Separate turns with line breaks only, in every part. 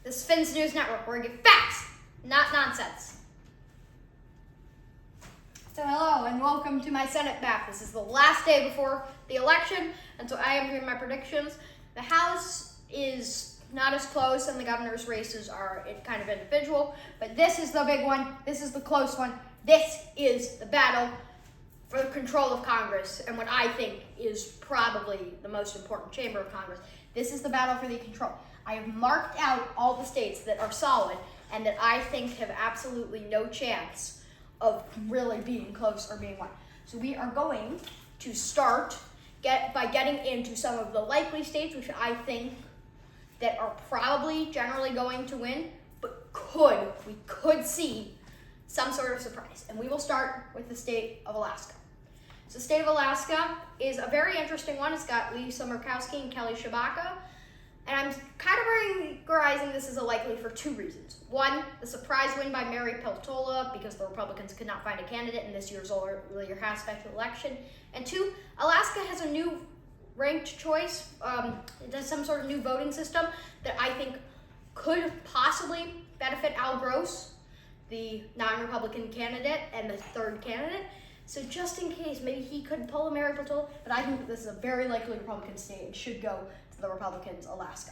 This is Finn's News Network, where we get facts, not nonsense. So hello, and welcome to my Senate map. This is the last day before the election, and so I am doing my predictions. The House is not as close, and the governor's races are kind of individual, but this is the big one. This is the close one. This is the battle for the control of Congress, and what I think is probably the most important chamber of Congress. This is the battle for the control. I have marked out all the states that are solid and that I think have absolutely no chance of really being close or being won. So we are going to start by getting into some of the likely states, which I think that are probably generally going to win, but we could see some sort of surprise. And we will start with the state of Alaska. So the state of Alaska is a very interesting one. It's got Lisa Murkowski and Kelly Tshibaka. And I'm kind of categorizing this as a likely for two reasons. One, the surprise win by Mary Peltola because the Republicans could not find a candidate in this year's earlier House special election. And two, Alaska has a new ranked choice. It does some sort of new voting system that I think could possibly benefit Al Gross, the non-Republican candidate and the third candidate. So just in case, maybe he could pull a Mary Peltola, but I think that this is a very likely Republican state and should go to the Republicans, Alaska.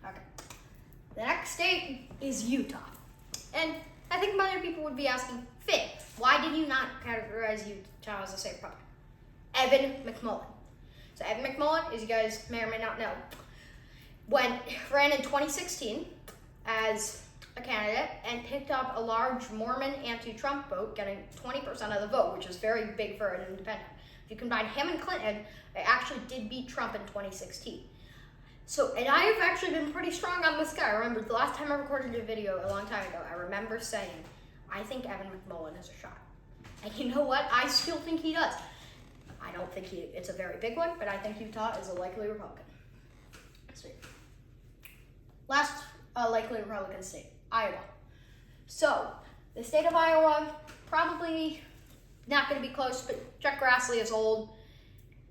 Okay. The next state is Utah. And I think many people would be asking, Finn, why did you not categorize Utah as a state Republican? Evan McMullin. So Evan McMullin, as you guys may or may not know, ran in 2016 as a candidate and picked up a large Mormon anti-Trump vote, getting 20% of the vote, which is very big for an independent. If you combine him and Clinton, it actually did beat Trump in 2016. So, and I have actually been pretty strong on this guy. I remember the last time I recorded a video a long time ago, I remember saying, I think Evan McMullin has a shot. And you know what? I still think he does. I don't think it's a very big one, but I think Utah is a likely Republican state. Last likely Republican state, Iowa. So, the state of Iowa, probably not going to be close, but Chuck Grassley is old.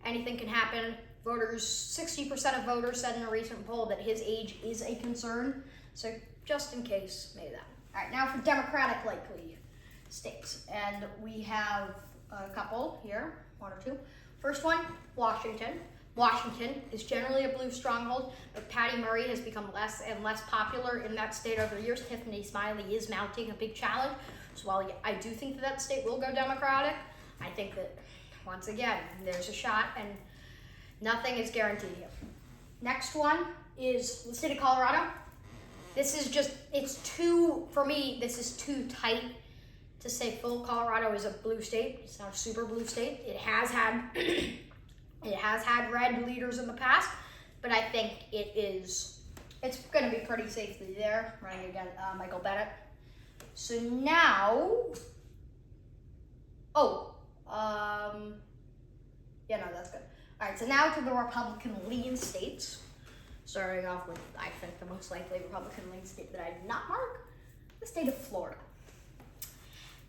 Anything can happen. 60% of voters said in a recent poll that his age is a concern. So, just in case, maybe that. All right, now for Democratic likely states. And we have a couple here, one or two. First one, Washington. Washington is generally a blue stronghold, but Patty Murray has become less and less popular in that state over the years. Tiffany Smiley is mounting a big challenge. So while I do think that state will go Democratic, I think that, once again, there's a shot and nothing is guaranteed here. Next one is the state of Colorado. This is just, for me, this is too tight to say full Colorado is a blue state. It's not a super blue state. It has had red leaders in the past, but I think it's going to be pretty safely there, running against Michael Bennett. So now, that's good. All right, so now to the Republican lean states. Starting off with, I think, the most likely Republican lean state that I did not mark, the state of Florida.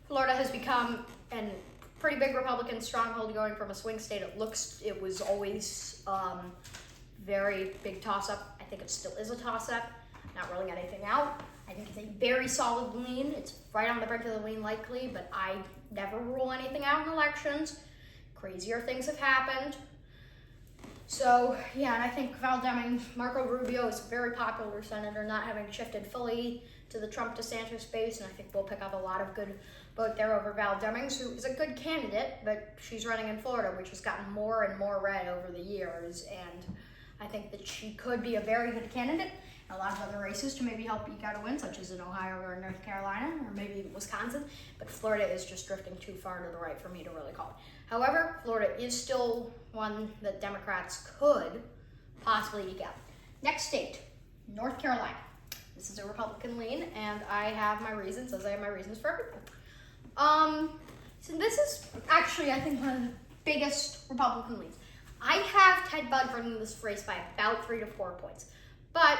Florida has become a pretty big Republican stronghold, going from a swing state. It was always very big toss-up. I think it still is a toss-up. Not ruling anything out. I think it's a very solid lean. It's right on the brink of the lean likely, but I never rule anything out in elections. Crazier things have happened. So, yeah, and I think Val Demings, Marco Rubio is a very popular senator, not having shifted fully to the Trump-DeSantis space, and I think we'll pick up a lot of good vote there over Val Demings, who is a good candidate, but she's running in Florida, which has gotten more and more red over the years, and I think that she could be a very good candidate in a lot of other races to maybe help eke out a win, such as in Ohio or North Carolina, or maybe even Wisconsin, but Florida is just drifting too far to the right for me to really call it. However, Florida is still one that Democrats could possibly eke out. Next state, North Carolina. This is a Republican lean, and I have my reasons, as I have my reasons for everything. So this is actually, I think, one of the biggest Republican leans. I have Ted Budd running this race by about 3 to 4 points. But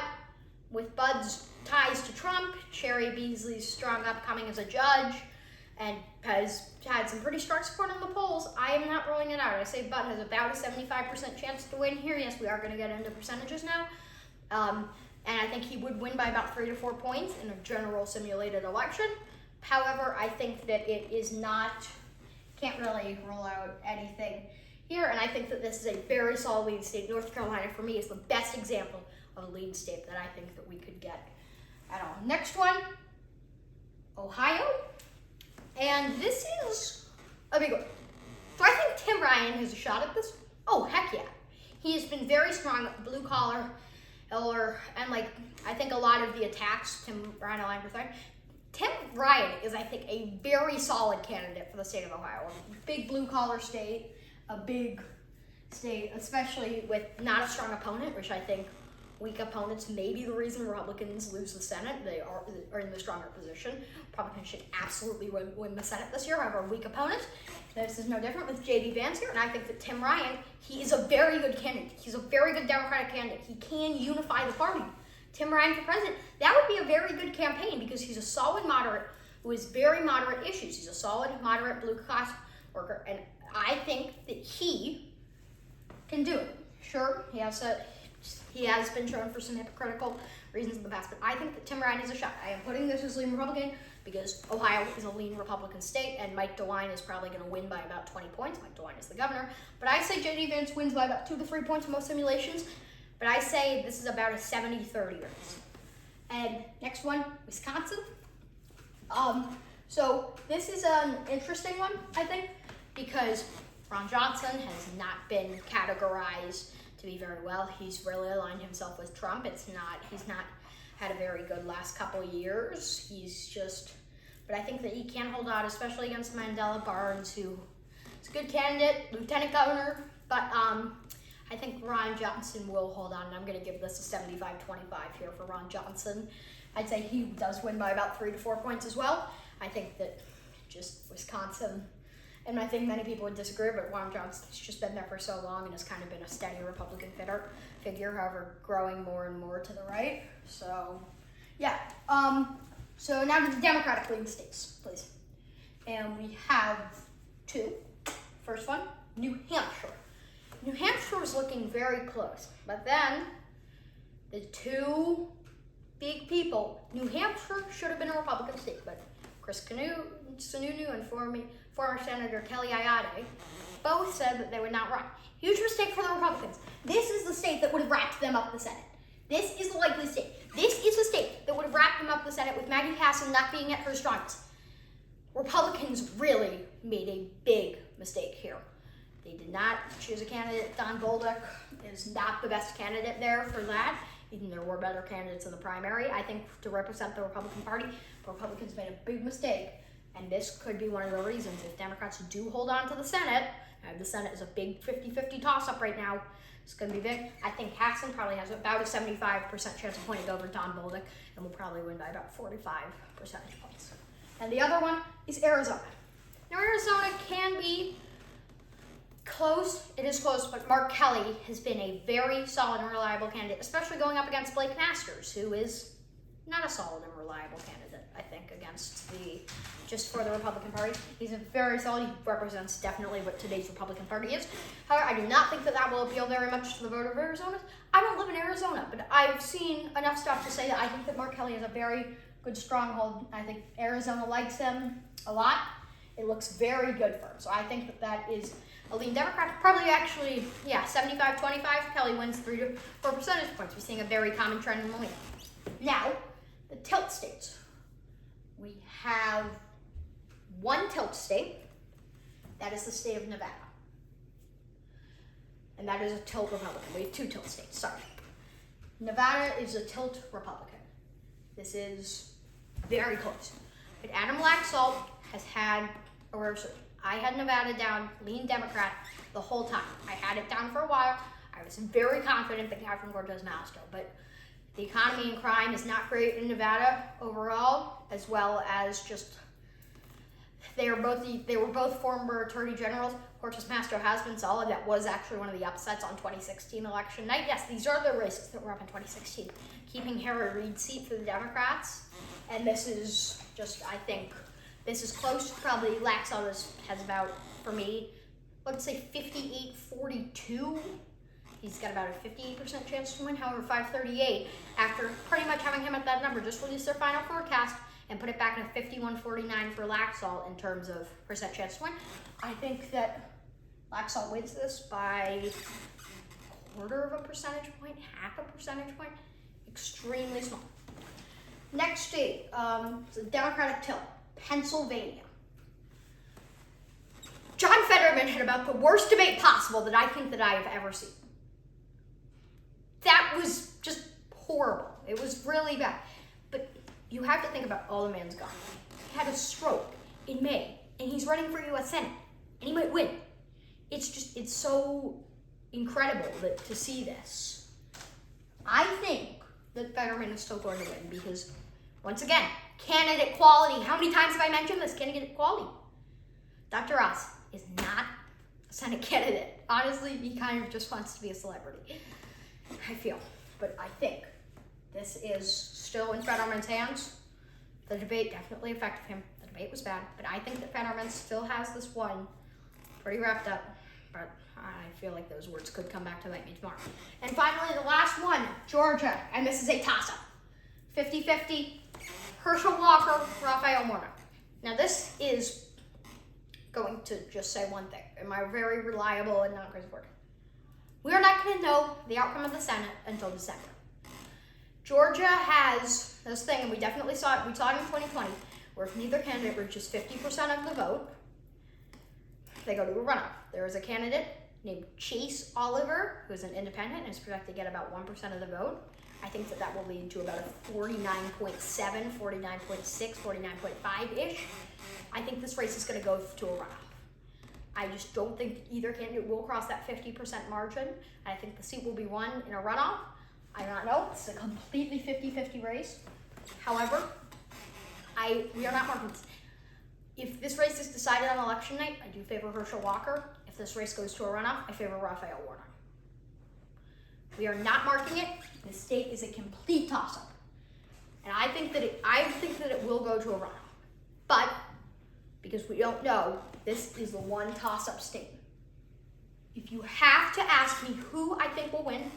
with Budd's ties to Trump, Sherry Beasley's strong upcoming as a judge, and has had some pretty strong support in the polls. I am not ruling it out. I say Butt has about a 75% chance to win here. Yes, we are going to get into percentages now. And I think he would win by about 3 to 4 points in a general simulated election. However, I think that it is not, can't really rule out anything here. And I think that this is a very solid lead state. North Carolina, for me, is the best example of a lead state that I think that we could get at all. Next one, Ohio. And this is a big one. Do I think Tim Ryan has a shot at this? Oh, heck yeah. He has been very strong at blue collar, and like, I think a lot of the attacks Tim Ryan aligned with. Tim Ryan is, I think, a very solid candidate for the state of Ohio. A big blue collar state, a big state, especially with not a strong opponent, which I think weak opponents may be the reason Republicans lose the Senate. They are in the stronger position. Republicans should absolutely win the Senate this year. However, weak opponent. This is no different with J.D. Vance here, and I think that Tim Ryan, he is a very good candidate. He's a very good Democratic candidate. He can unify the party. Tim Ryan for president, that would be a very good campaign because he's a solid moderate who has very moderate issues. He's a solid moderate blue class worker, and I think that he can do it. Sure, he has been shown for some hypocritical reasons in the past, but I think that Tim Ryan has a shot. I am putting this as lean Republican because Ohio is a lean Republican state, and Mike DeWine is probably going to win by about 20 points. Mike DeWine is the governor. But I say J.D. Vance wins by about 2 to 3 points in most simulations. But I say this is about a 70-30 race. And next one, Wisconsin. So this is an interesting one, I think, because Ron Johnson has not been categorized to be very well. He's really aligned himself with Trump. He's not had a very good last couple years. But I think that he can hold out, especially against Mandela Barnes, who is a good candidate, lieutenant governor. But I think Ron Johnson will hold on, and I'm going to give this a 75-25 here for Ron Johnson. I'd say he does win by about 3 to 4 points as well. I think that just Wisconsin, and I think many people would disagree, but Ron Johnson's just been there for so long and has kind of been a steady Republican figure, however, growing more and more to the right. So, yeah. So now to the Democratic lead states, please. And we have 2. First one, New Hampshire. New Hampshire was looking very close, but then the 2 big people, New Hampshire should have been a Republican state, but Chris Sununu and former Senator Kelly Ayotte both said that they would not run. Huge mistake for the Republicans. This is the state that would have wrapped them up in the Senate. This is the likely state. This is the state that would have wrapped them up in the Senate with Maggie Hassan not being at her strongest. Republicans really made a big mistake here. They did not choose a candidate. Don Bolduc is not the best candidate there for that. Even there were better candidates in the primary, I think, to represent the Republican Party. But Republicans made a big mistake, and this could be one of the reasons. If Democrats do hold on to the Senate, the Senate is a big 50-50 toss-up right now. It's going to be big. I think Hassan probably has about a 75% chance of winning over Don Bolduc, and will probably win by about 45 percentage points. And the other one is Arizona. Now, Arizona can be close. It is close, but Mark Kelly has been a very solid and reliable candidate, especially going up against Blake Masters, who is not a solid and reliable candidate, I think, just for the Republican Party. He's a very solid. He represents definitely what today's Republican Party is. However, I do not think that will appeal very much to the voter of Arizona. I don't live in Arizona, but I've seen enough stuff to say that I think that Mark Kelly is a very good stronghold. I think Arizona likes him a lot. It looks very good for him. So I think that is a lean Democrat. Probably actually, 75-25. Kelly wins 3 to 4 percentage points. We're seeing a very common trend in the lean. Now, the tilt states. We have one tilt state. That is the state of Nevada. And that is a tilt Republican. We have 2 tilt states, sorry. Nevada is a tilt Republican. This is very close. But Adam Laxalt has had a reverse. I had Nevada down, lean Democrat, the whole time. I had it down for a while. I was very confident that Catherine Cortez Masto, but the economy and crime is not great in Nevada overall, as well as just they were both former attorney generals. Cortez Masto has been solid. That was actually one of the upsets on 2016 election night. Yes, these are the races that were up in 2016. Keeping Harry Reid's seat for the Democrats, and this is just, I think, This is close. Probably Laxalt has about, for me, let's say 58-42. He's got about a 58% chance to win. However, 538, after pretty much having him at that number, just released their final forecast and put it back at 51-49 for Laxalt in terms of percent chance to win. I think that Laxalt wins this by 1/4 percentage point, 1/2 percentage point, extremely small. Next state, it's a Democratic tilt, Pennsylvania. John Fetterman had about the worst debate possible that I think that I have ever seen. That was just horrible. It was really bad. But you have to think about all the man's gone. He had a stroke in May, and he's running for U.S. Senate, and he might win. It's so incredible to see this. I think that Fetterman is still going to win because, once again, candidate quality. How many times have I mentioned this? Candidate quality. Dr. Oz is not a Senate candidate. Honestly, he kind of just wants to be a celebrity, I feel. But I think this is still in Fetterman's hands. The debate definitely affected him. The debate was bad, but I think that Fetterman still has this one pretty wrapped up. But I feel like those words could come back to bite me tomorrow. And finally, the last one, Georgia. And this is a toss-up. 50-50, Herschel Walker, Raphael Warnock. Now, this is going to just say one thing. Am I very reliable and not crazy word? We are not going to know the outcome of the Senate until December. Georgia has this thing, and we definitely saw it. We saw it in 2020, where if neither candidate reaches 50% of the vote, they go to a runoff. There is a candidate named Chase Oliver, who's an independent and is projected to get about 1% of the vote. I think that will lead to about a 49.7, 49.6, 49.5-ish. I think this race is going to go to a runoff. I just don't think either candidate will cross that 50% margin. I think the seat will be won in a runoff. I do not know. It's a completely 50-50 race. However, we are not marking this. If this race is decided on election night, I do favor Herschel Walker. If this race goes to a runoff, I favor Raphael Warnock. We are not marking it. The state is a complete toss-up. And I think that it will go to a runoff. But because we don't know, this is the one toss-up state. If you have to ask me who I think will win,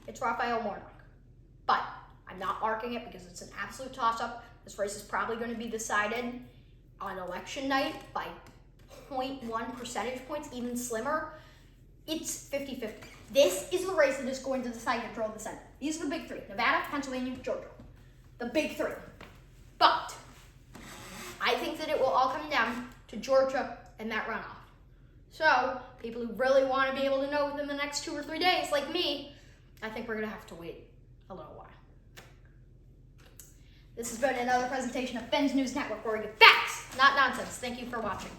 it's Raphael Warnock. But I'm not marking it because it's an absolute toss-up. This race is probably going to be decided on election night by 0.1 percentage points, even slimmer. It's 50-50. This is the race that is going to decide control of the Senate. These are the big three: Nevada, Pennsylvania, Georgia. The big three. But I think that it will all come down to Georgia and that runoff. So people who really want to be able to know within the next 2 or 3 days, like me, I think we're going to have to wait a little while. This has been another presentation of FNN's News Network, where we get facts, not nonsense. Thank you for watching.